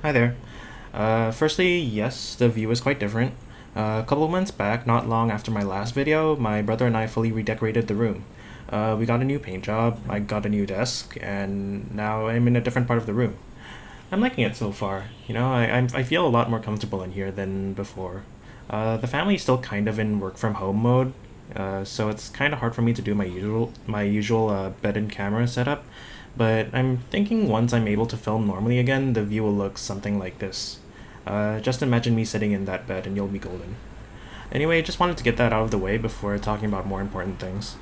Hi there. Firstly, yes, the view is quite different. A couple of months back, not long after my last video, my brother and I fully redecorated the room. We got a new paint job, I got a new desk, and now I'm in a different part of the room. I'm liking it so far. I feel a lot more comfortable in here than before. The family's still kind of in work from home mode, so it's kind of hard for me to do my usual bed and camera setup. But I'm thinking once I'm able to film normally again, the view will look something like this. Just imagine me sitting in that bed and you'll be golden. Anyway, just wanted to get that out of the way before talking about more important things.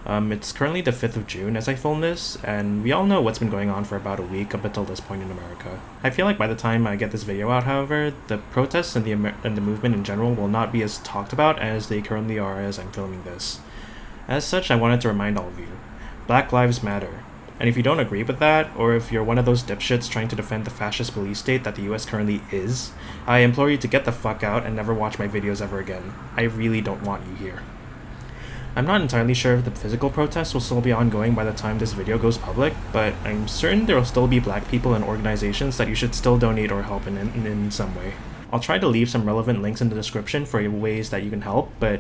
It's currently the 5th of June as I film this, and we all know what's been going on for about a week up until this point in America. I feel like by the time I get this video out, however, the protests and the movement in general will not be as talked about as they currently are as I'm filming this. As such, I wanted to remind all of you, Black Lives Matter. And if you don't agree with that, or if you're one of those dipshits trying to defend the fascist police state that the US currently is, I implore you to get the fuck out and never watch my videos ever again. I really don't want you here. I'm not entirely sure if the physical protests will still be ongoing by the time this video goes public, but I'm certain there will still be black people and organizations that you should still donate or help in some way. I'll try to leave some relevant links in the description for ways that you can help, but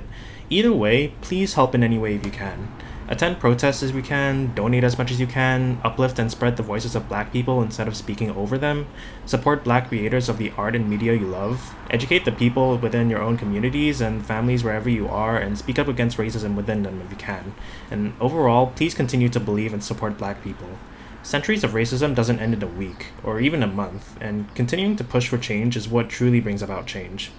either way, please help in any way if you can. Attend protests as you can, donate as much as you can, uplift and spread the voices of black people instead of speaking over them, support black creators of the art and media you love, educate the people within your own communities and families wherever you are, and speak up against racism within them if you can. And overall, please continue to believe and support black people. Centuries of racism doesn't end in a week, or even a month, and continuing to push for change is what truly brings about change.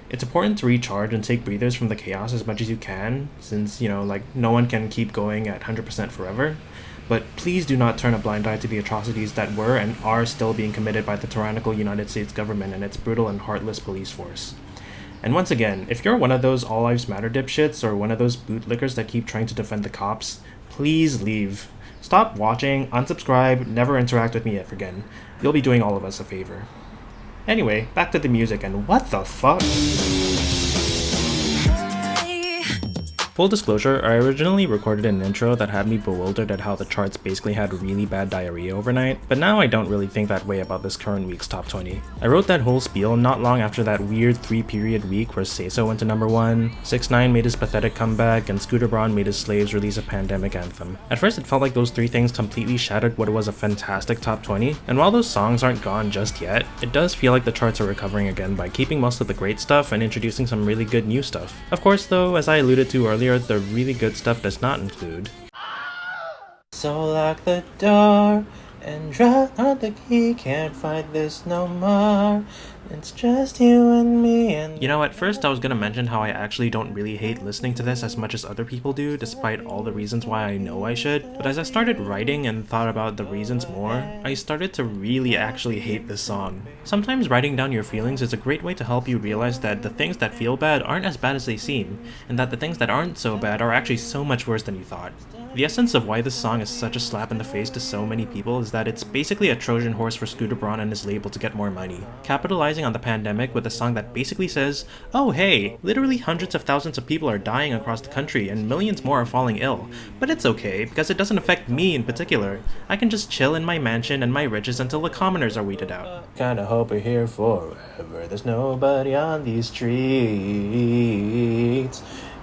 It's important to recharge and take breathers from the chaos as much as you can, since, no one can keep going at 100% forever. But please do not turn a blind eye to the atrocities that were and are still being committed by the tyrannical United States government and its brutal and heartless police force. And once again, if you're one of those All Lives Matter dipshits or one of those bootlickers that keep trying to defend the cops, please leave. Stop watching, unsubscribe, never interact with me ever again. You'll be doing all of us a favor. Anyway, back to the music, and what the fuck? Full disclosure, I originally recorded an intro that had me bewildered at how the charts basically had really bad diarrhea overnight, but now I don't really think that way about this current week's top 20. I wrote that whole spiel not long after that weird 3-period week where Say So went to number 1, 6ix9ine made his pathetic comeback, and Scooter Braun made his Slaves release a pandemic anthem. At first it felt like those three things completely shattered what was a fantastic top 20, and while those songs aren't gone just yet, it does feel like the charts are recovering again by keeping most of the great stuff and introducing some really good new stuff. Of course though, as I alluded to earlier, the really good stuff does not include So lock the door and drop out the key, can't fight this no more. It's just you and me and... at first I was gonna mention how I actually don't really hate listening to this as much as other people do, despite all the reasons why I know I should. But as I started writing and thought about the reasons more, I started to really actually hate this song. Sometimes writing down your feelings is a great way to help you realize that the things that feel bad aren't as bad as they seem, and that the things that aren't so bad are actually so much worse than you thought. The essence of why this song is such a slap in the face to so many people is that it's basically a Trojan horse for Scooter Braun and his label to get more money, capitalizing on the pandemic with a song that basically says, oh hey, literally hundreds of thousands of people are dying across the country and millions more are falling ill, but it's okay because it doesn't affect me in particular. I can just chill in my mansion and my riches until the commoners are weeded out. Kinda hope we're here forever, there's nobody on these streets.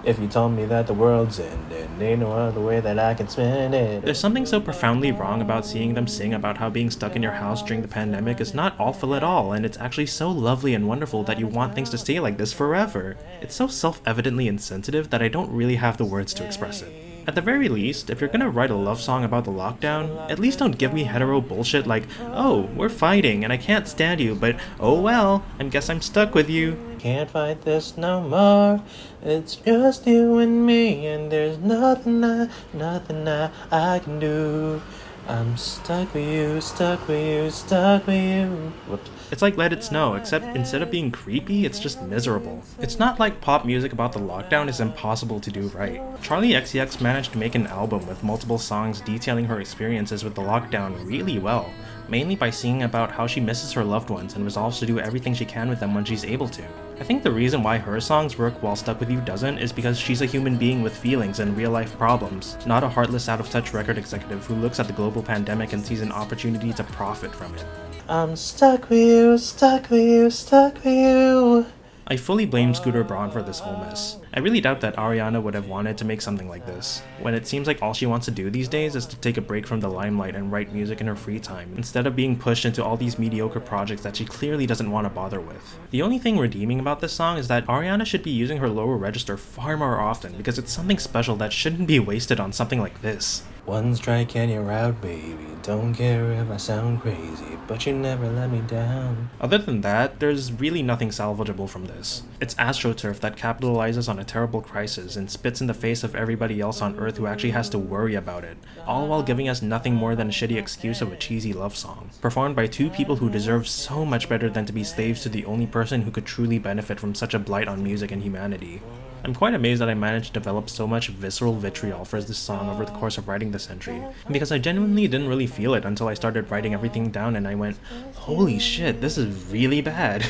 If you told me that the world's ending, ain't no other way that I can spend it. There's something so profoundly wrong about seeing them sing about how being stuck in your house during the pandemic is not awful at all, and it's actually so lovely and wonderful that you want things to stay like this forever. It's so self-evidently insensitive that I don't really have the words to express it. At the very least, if you're gonna write a love song about the lockdown, at least don't give me hetero bullshit like, oh, we're fighting and I can't stand you, but oh well, I guess I'm stuck with you. Can't fight this no more, it's just you and me, and there's nothing I can do. I'm stuck with you, stuck with you, stuck with you. Whoops. It's like Let It Snow, except instead of being creepy, it's just miserable. It's not like pop music about the lockdown is impossible to do right. Charli XCX managed to make an album with multiple songs detailing her experiences with the lockdown really well, mainly by singing about how she misses her loved ones and resolves to do everything she can with them when she's able to. I think the reason why her songs work while Stuck With You doesn't is because she's a human being with feelings and real-life problems, not a heartless out-of-touch record executive who looks at the global pandemic and sees an opportunity to profit from it. I'm stuck with you, stuck with you, stuck with you. I fully blame Scooter Braun for this whole mess. I really doubt that Ariana would have wanted to make something like this, when it seems like all she wants to do these days is to take a break from the limelight and write music in her free time, instead of being pushed into all these mediocre projects that she clearly doesn't want to bother with. The only thing redeeming about this song is that Ariana should be using her lower register far more often, because it's something special that shouldn't be wasted on something like this. One strike and you're out, baby. Don't care if I sound crazy, but you never let me down. Other than that, there's really nothing salvageable from this. It's AstroTurf that capitalizes on a terrible crisis and spits in the face of everybody else on Earth who actually has to worry about it, all while giving us nothing more than a shitty excuse of a cheesy love song, performed by two people who deserve so much better than to be slaves to the only person who could truly benefit from such a blight on music and humanity. I'm quite amazed that I managed to develop so much visceral vitriol for this song over the course of writing this entry, because I genuinely didn't really feel it until I started writing everything down and I went, holy shit, this is really bad.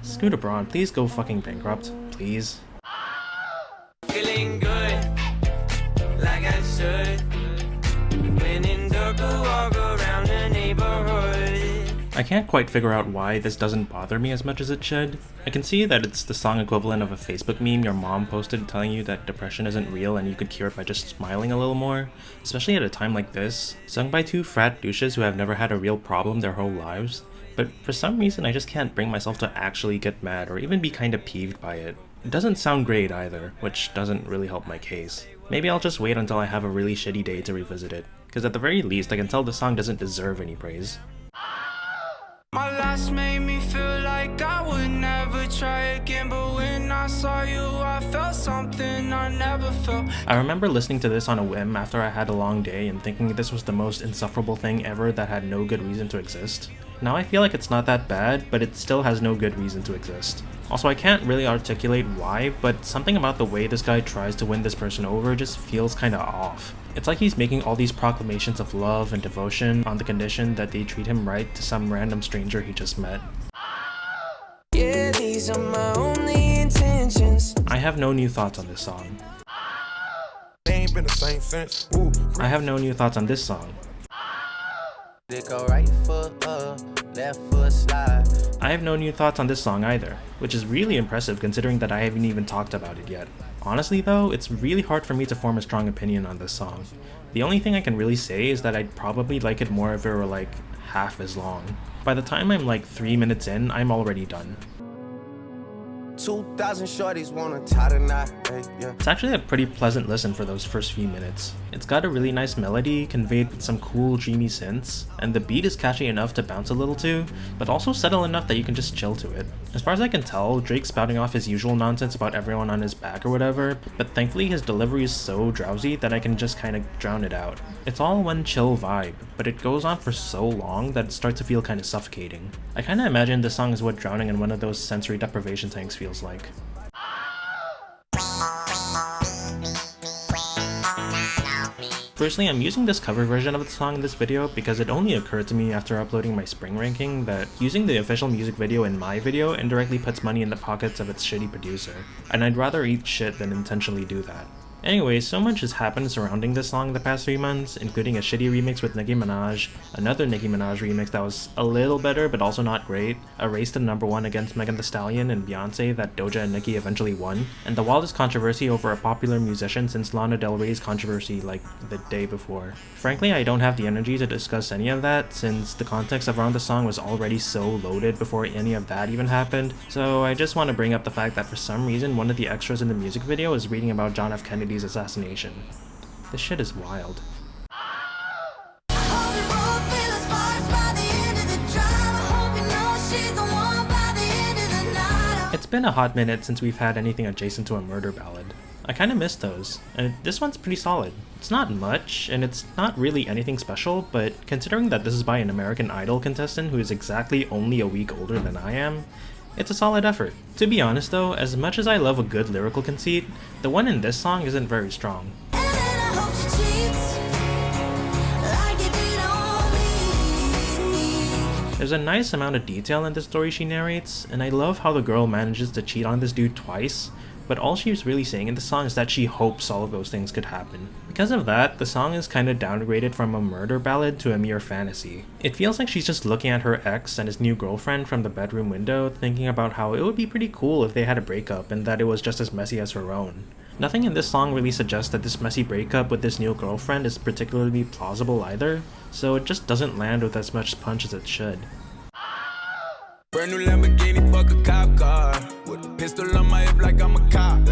Scooter Braun, please go fucking bankrupt, please. Feeling good, like I should. When in dark, walk around the neighborhood. I can't quite figure out why this doesn't bother me as much as it should. I can see that it's the song equivalent of a Facebook meme your mom posted telling you that depression isn't real and you could cure it by just smiling a little more, especially at a time like this, sung by two frat douches who have never had a real problem their whole lives. But for some reason I just can't bring myself to actually get mad or even be kinda peeved by it. It doesn't sound great either, which doesn't really help my case. Maybe I'll just wait until I have a really shitty day to revisit it, because at the very least I can tell the song doesn't deserve any praise. My last made me feel like I would never try again, but when I saw you, I felt something I never felt. I remember listening to this on a whim after I had a long day and thinking this was the most insufferable thing ever that had no good reason to exist. Now I feel like it's not that bad, but it still has no good reason to exist. Also, I can't really articulate why, but something about the way this guy tries to win this person over just feels kinda off. It's like he's making all these proclamations of love and devotion on the condition that they treat him right to some random stranger he just met. Yeah, these are my only intentions. I have no new thoughts on this song. Ain't been the same since. Ooh. I have no new thoughts on this song. They go right foot up, left foot slide. I have no new thoughts on this song either, which is really impressive considering that I haven't even talked about it yet. Honestly though, it's really hard for me to form a strong opinion on this song. The only thing I can really say is that I'd probably like it more if it were like half as long. By the time I'm like 3 minutes in, I'm already done. 2,000 shorties wanna tie the knot, yeah. It's actually a pretty pleasant listen for those first few minutes. It's got a really nice melody, conveyed with some cool dreamy synths, and the beat is catchy enough to bounce a little to, but also subtle enough that you can just chill to it. As far as I can tell, Drake's spouting off his usual nonsense about everyone on his back or whatever, but thankfully his delivery is so drowsy that I can just kinda drown it out. It's all one chill vibe, but it goes on for so long that it starts to feel kinda suffocating. I kinda imagine this song is what drowning in one of those sensory deprivation tanks feels like. Personally, I'm using this cover version of the song in this video because it only occurred to me after uploading my spring ranking that using the official music video in my video indirectly puts money in the pockets of its shitty producer, and I'd rather eat shit than intentionally do that. Anyway, so much has happened surrounding this song the past 3 months, including a shitty remix with Nicki Minaj, another Nicki Minaj remix that was a little better but also not great, a race to #1 against Megan Thee Stallion and Beyonce that Doja and Nicki eventually won, and the wildest controversy over a popular musician since Lana Del Rey's controversy like the day before. Frankly, I don't have the energy to discuss any of that since the context around the song was already so loaded before any of that even happened, so I just want to bring up the fact that for some reason one of the extras in the music video is reading about John F. Kennedy's assassination. This shit is wild. It's been a hot minute since we've had anything adjacent to a murder ballad. I kinda miss those, and this one's pretty solid. It's not much, and it's not really anything special, but considering that this is by an American Idol contestant who is exactly only a week older than I am, it's a solid effort. To be honest though, as much as I love a good lyrical conceit, the one in this song isn't very strong. There's a nice amount of detail in the story she narrates, and I love how the girl manages to cheat on this dude twice, but all she's really saying in the song is that she hopes all of those things could happen. Because of that, the song is kinda downgraded from a murder ballad to a mere fantasy. It feels like she's just looking at her ex and his new girlfriend from the bedroom window, thinking about how it would be pretty cool if they had a breakup and that it was just as messy as her own. Nothing in this song really suggests that this messy breakup with this new girlfriend is particularly plausible either, so it just doesn't land with as much punch as it should. Brand new Lamborghini, fuck a cop car. With a pistol on my hip like I'm a cop.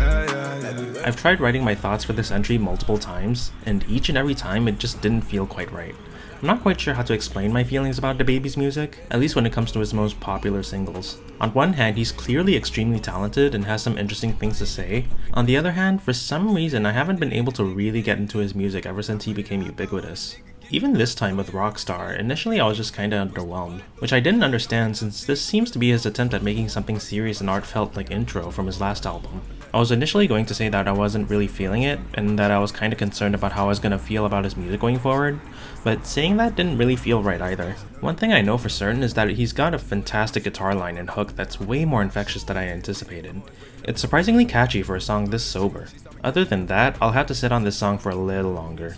I've tried writing my thoughts for this entry multiple times, and each and every time it just didn't feel quite right. I'm not quite sure how to explain my feelings about DaBaby's music, at least when it comes to his most popular singles. On one hand, he's clearly extremely talented and has some interesting things to say. On the other hand, for some reason I haven't been able to really get into his music ever since he became ubiquitous. Even this time with Rockstar, initially I was just kinda underwhelmed, which I didn't understand since this seems to be his attempt at making something serious and heartfelt like Intro from his last album. I was initially going to say that I wasn't really feeling it, and that I was kinda concerned about how I was gonna feel about his music going forward, but saying that didn't really feel right either. One thing I know for certain is that he's got a fantastic guitar line and hook that's way more infectious than I anticipated. It's surprisingly catchy for a song this sober. Other than that, I'll have to sit on this song for a little longer.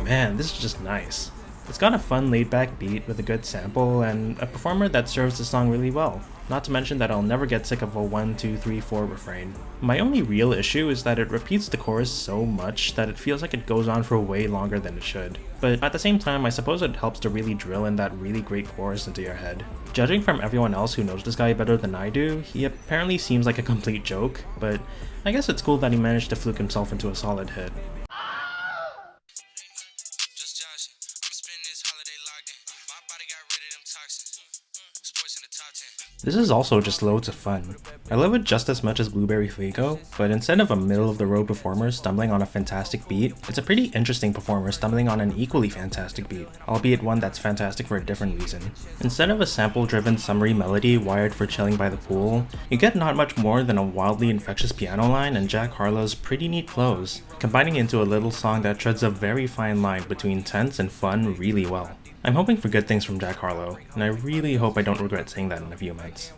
Man, this is just nice. It's got a fun laid-back beat with a good sample and a performer that serves the song really well. Not to mention that I'll never get sick of a 1, 2, 3, 4 refrain. My only real issue is that it repeats the chorus so much that it feels like it goes on for way longer than it should. But at the same time, I suppose it helps to really drill in that really great chorus into your head. Judging from everyone else who knows this guy better than I do, he apparently seems like a complete joke, but I guess it's cool that he managed to fluke himself into a solid hit. This is also just loads of fun. I love it just as much as Blueberry Loeko, but instead of a middle-of-the-road performer stumbling on a fantastic beat, it's a pretty interesting performer stumbling on an equally fantastic beat, albeit one that's fantastic for a different reason. Instead of a sample-driven summary melody wired for chilling by the pool, you get not much more than a wildly infectious piano line and Jack Harlow's pretty neat flows, combining into a little song that treads a very fine line between tense and fun really well. I'm hoping for good things from Jack Harlow, and I really hope I don't regret saying that in a few months.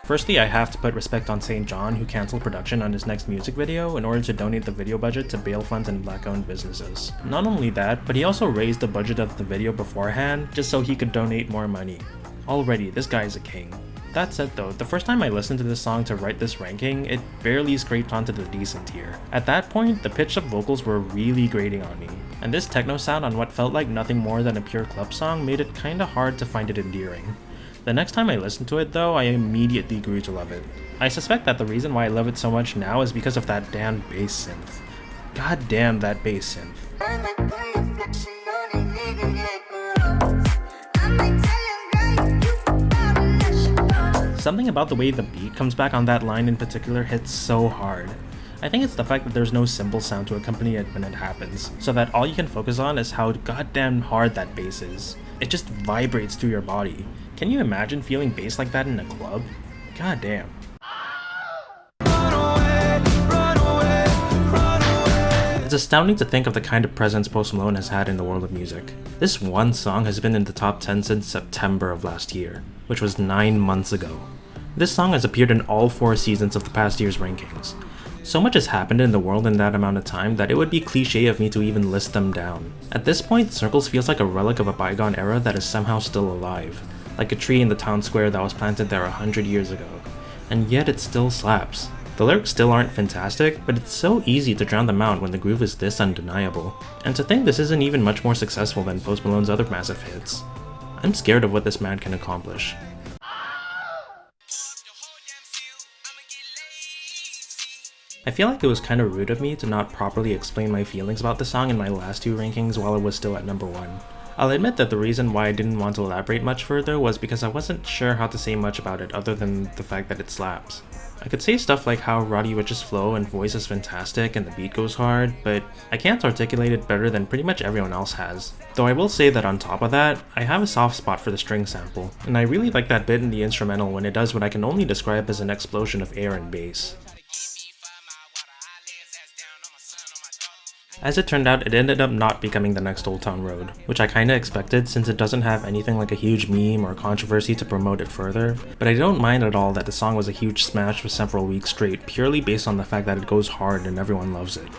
Firstly, I have to put respect on St. John, who cancelled production on his next music video in order to donate the video budget to bail funds and black-owned businesses. Not only that, but he also raised the budget of the video beforehand just so he could donate more money. Already, this guy is a king. That said though, the first time I listened to this song to write this ranking, it barely scraped onto the decent tier. At that point, the pitch of vocals were really grating on me, and this techno sound on what felt like nothing more than a pure club song made it kinda hard to find it endearing. The next time I listened to it though, I immediately grew to love it. I suspect that the reason why I love it so much now is because of that damn bass synth. God damn that bass synth. Something about the way the beat comes back on that line in particular hits so hard. I think it's the fact that there's no cymbal sound to accompany it when it happens, so that all you can focus on is how goddamn hard that bass is. It just vibrates through your body. Can you imagine feeling bass like that in a club? God damn. It's astounding to think of the kind of presence Post Malone has had in the world of music. This one song has been in the top 10 since September of last year, which was 9 months ago. This song has appeared in all 4 seasons of the past year's rankings. So much has happened in the world in that amount of time that it would be cliche of me to even list them down. At this point, Circles feels like a relic of a bygone era that is somehow still alive, like a tree in the town square that was planted there 100 years ago. And yet it still slaps. The lyrics still aren't fantastic, but it's so easy to drown them out when the groove is this undeniable. And to think this isn't even much more successful than Post Malone's other massive hits. I'm scared of what this man can accomplish. I feel like it was kinda rude of me to not properly explain my feelings about the song in my last 2 rankings while it was still at number 1. I'll admit that the reason why I didn't want to elaborate much further was because I wasn't sure how to say much about it other than the fact that it slaps. I could say stuff like how Roddy Ricch's flow and voice is fantastic and the beat goes hard, but I can't articulate it better than pretty much everyone else has. Though I will say that on top of that, I have a soft spot for the string sample, and I really like that bit in the instrumental when it does what I can only describe as an explosion of air and bass. As it turned out, it ended up not becoming the next Old Town Road, which I kinda expected since it doesn't have anything like a huge meme or controversy to promote it further, but I don't mind at all that the song was a huge smash for several weeks straight purely based on the fact that it goes hard and everyone loves it.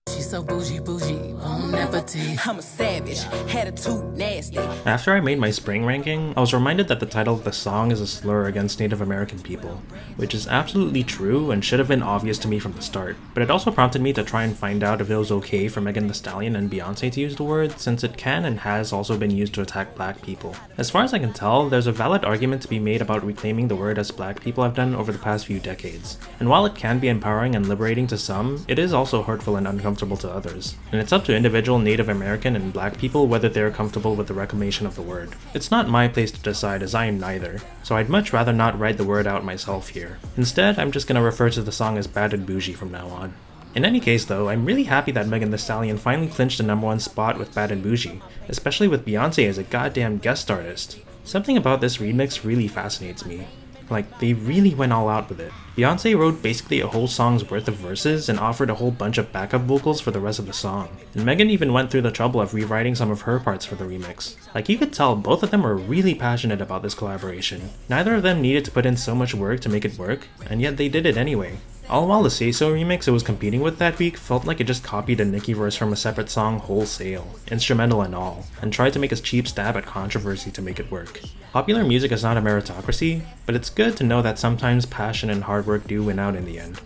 She's so bougie, bon appetit. I'm a savage, attitude nasty. After I made my spring ranking, I was reminded that the title of the song is a slur against Native American people, which is absolutely true and should have been obvious to me from the start, but it also prompted me to try and find out if it was okay for Megan Thee Stallion and Beyonce to use the word, since it can and has also been used to attack black people. As far as I can tell, there's a valid argument to be made about reclaiming the word as black people have done over the past few decades, and while it can be empowering and liberating to some, it is also hurtful and uncomfortable to others, and it's up to individual Native American and black people whether they're comfortable with the reclamation of the word. It's not my place to decide, as I am neither, so I'd much rather not write the word out myself here. Instead, I'm just gonna refer to the song as Bad and Bougie from now on. In any case though, I'm really happy that Megan Thee Stallion finally clinched the #1 spot with Bad and Bougie, especially with Beyonce as a goddamn guest artist. Something about this remix really fascinates me. Like, they really went all out with it. Beyonce wrote basically a whole song's worth of verses and offered a whole bunch of backup vocals for the rest of the song. And Megan even went through the trouble of rewriting some of her parts for the remix. Like, you could tell both of them were really passionate about this collaboration. Neither of them needed to put in so much work to make it work, and yet they did it anyway. All while the Say So remix it was competing with that week felt like it just copied a Nicki verse from a separate song wholesale, instrumental and all, and tried to make a cheap stab at controversy to make it work. Popular music is not a meritocracy, but it's good to know that sometimes passion and hard work do win out in the end.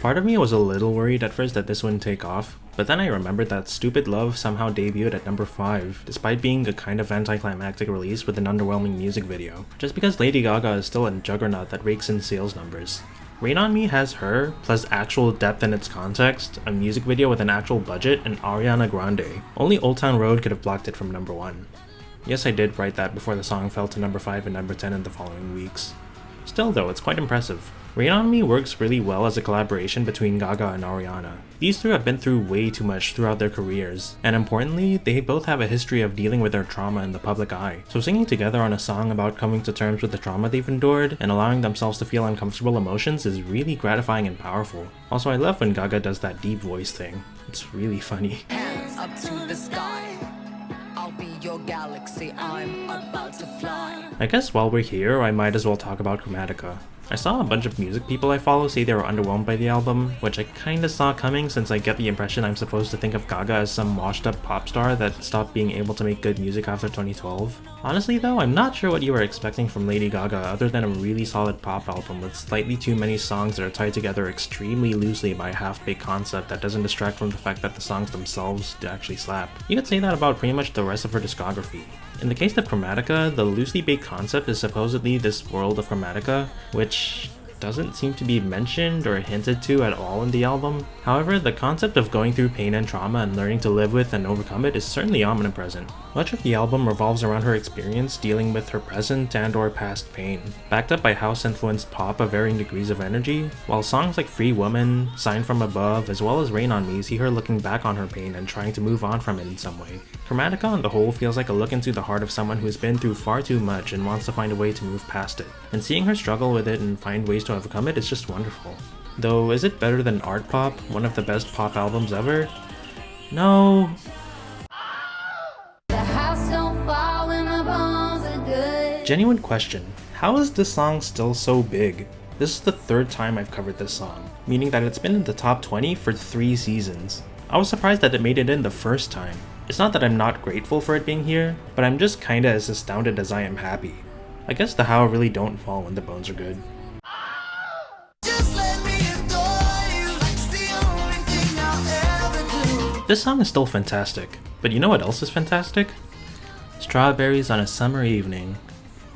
Part of me was a little worried at first that this wouldn't take off, but then I remembered that Stupid Love somehow debuted at number 5, despite being a kind of anticlimactic release with an underwhelming music video, just because Lady Gaga is still a juggernaut that rakes in sales numbers. Rain On Me has her, plus actual depth in its context, a music video with an actual budget, and Ariana Grande. Only Old Town Road could have blocked it from number 1. Yes, I did write that before the song fell to number 5 and number 10 in the following weeks. Still though, it's quite impressive. Rain On Me works really well as a collaboration between Gaga and Ariana. These two have been through way too much throughout their careers, and importantly, they both have a history of dealing with their trauma in the public eye. So singing together on a song about coming to terms with the trauma they've endured and allowing themselves to feel uncomfortable emotions is really gratifying and powerful. Also, I love when Gaga does that deep voice thing. It's really funny. Hands up to the sky. I'll be your galaxy. I'm about to fly. I guess while we're here, I might as well talk about Chromatica. I saw a bunch of music people I follow say they were underwhelmed by the album, which I kinda saw coming since I get the impression I'm supposed to think of Gaga as some washed up pop star that stopped being able to make good music after 2012. Honestly though, I'm not sure what you were expecting from Lady Gaga other than a really solid pop album with slightly too many songs that are tied together extremely loosely by a half-baked concept that doesn't distract from the fact that the songs themselves actually slap. You could say that about pretty much the rest of her discography. In the case of Chromatica, the loosely baked concept is supposedly this world of Chromatica, which doesn't seem to be mentioned or hinted to at all in the album. However, the concept of going through pain and trauma and learning to live with and overcome it is certainly omnipresent. Much of the album revolves around her experience dealing with her present and or past pain, backed up by house-influenced pop of varying degrees of energy, while songs like Free Woman, Sign From Above, as well as Rain On Me see her looking back on her pain and trying to move on from it in some way. Chromatica on the whole feels like a look into the heart of someone who's been through far too much and wants to find a way to move past it, and seeing her struggle with it and find ways to overcome it is just wonderful. Though, is it better than Art Pop, one of the best pop albums ever? No. Genuine question, how is this song still so big? This is the 3rd time I've covered this song, meaning that it's been in the top 20 for 3 seasons. I was surprised that it made it in the first time. It's not that I'm not grateful for it being here, but I'm just kinda as astounded as I am happy. I guess the how really don't fall when the bones are good. This song is still fantastic, but you know what else is fantastic? Strawberries on a Summer Evening.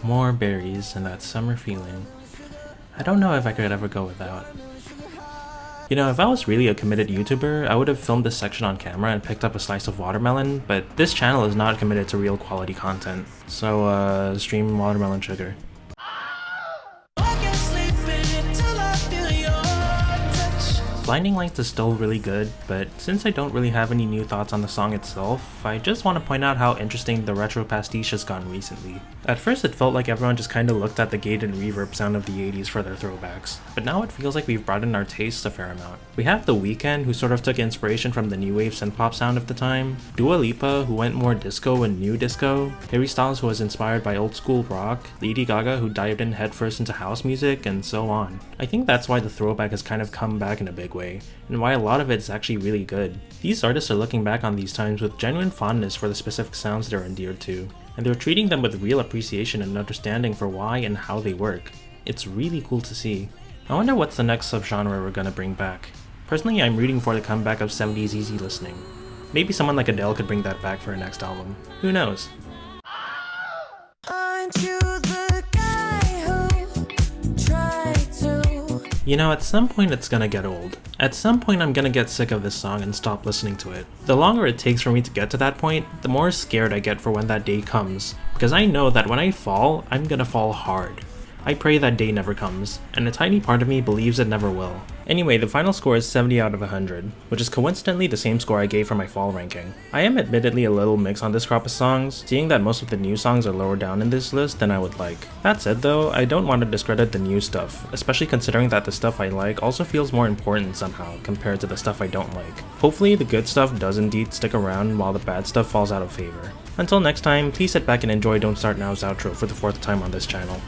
More berries and that summer feeling. I don't know if I could ever go without. You know, if I was really a committed YouTuber, I would have filmed this section on camera and picked up a slice of watermelon, but this channel is not committed to real quality content. So, stream watermelon sugar. Blinding Lights is still really good, but since I don't really have any new thoughts on the song itself, I just want to point out how interesting the retro pastiche has gone recently. At first it felt like everyone just kinda looked at the gated reverb sound of the 80s for their throwbacks, but now it feels like we've broadened our tastes a fair amount. We have The Weeknd, who sort of took inspiration from the new wave synthpop sound of the time, Dua Lipa, who went more disco and new disco, Harry Styles, who was inspired by old school rock, Lady Gaga, who dived in headfirst into house music, and so on. I think that's why the throwback has kind of come back in a big way, and why a lot of it's actually really good. These artists are looking back on these times with genuine fondness for the specific sounds they're endeared to, and they're treating them with real appreciation and understanding for why and how they work. It's really cool to see. I wonder what's the next subgenre we're gonna bring back. Personally, I'm rooting for the comeback of 70s easy listening. Maybe someone like Adele could bring that back for her next album. Who knows? You know, at some point it's gonna get old. At some point I'm gonna get sick of this song and stop listening to it. The longer it takes for me to get to that point, the more scared I get for when that day comes. Because I know that when I fall, I'm gonna fall hard. I pray that day never comes, and a tiny part of me believes it never will. Anyway, the final score is 70 out of 100, which is coincidentally the same score I gave for my fall ranking. I am admittedly a little mixed on this crop of songs, seeing that most of the new songs are lower down in this list than I would like. That said though, I don't want to discredit the new stuff, especially considering that the stuff I like also feels more important somehow compared to the stuff I don't like. Hopefully the good stuff does indeed stick around while the bad stuff falls out of favor. Until next time, please sit back and enjoy Don't Start Now's outro for the 4th time on this channel.